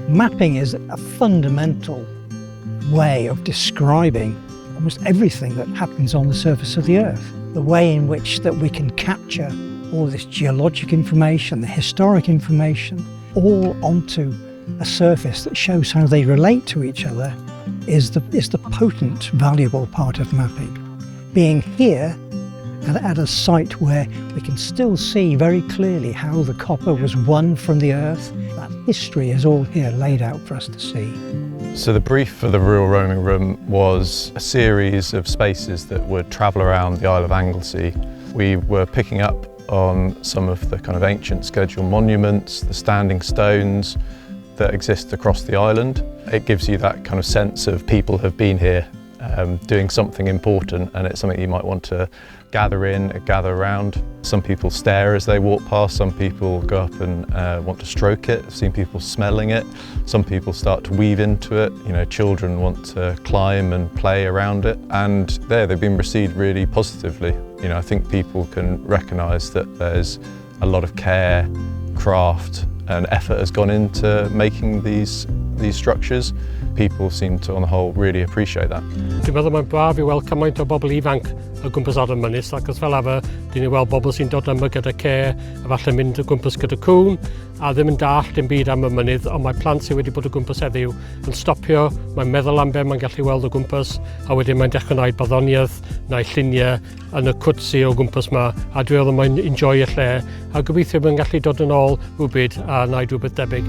Mapping is a fundamental way of describing almost everything that happens on the surface of the Earth. The way in which that we can capture all this geologic information, the historic information, all onto a surface that shows how they relate to each other is the potent, valuable part of mapping. Being here at a site where we can still see very clearly how the copper was won from the earth, that history is all here laid out for us to see. So the brief for the Rural Roaming Room was a series of spaces that would travel around the Isle of Anglesey. We were picking up on some of the kind of ancient scheduled monuments, the standing stones that exist across the island. It gives you that kind of sense of people have been here doing something important, and it's something you might want to gather in, gather around. Some people stare as they walk past, some people go up and want to stroke it. I've seen people smelling it. Some people start to weave into it. You know, children want to climb and play around it, and they've been received really positively. You know, I think people can recognise that there's a lot of care, craft and effort has gone into making these structures. People seem to, on the whole, really appreciate that. Dwi'n meddwl mae'n braf I weld cymaint o bobl ifanc o gwmpas ar y mynydd, ac os fel arfer, dwi'n ei weld bobl sy'n dod yma gyda care, a falle mynd o gwmpas gyda cwn, a ddim yn dallt dim byd am y mynydd, ond mae plant sydd wedi bod o gwmpas heddiw yn stopio, mae'n meddwl am be mae'n gallu weld o gwmpas, a wedyn mae'n dechrau gwneud barddoniaeth neu lluniau yn y cwtsi o gwmpas yma, a dwi'n meddwl mae'n enjoy y lle, a gobeithio mae'n gallu dod yn ôl rhywbryd a wneud rhywbeth debyg.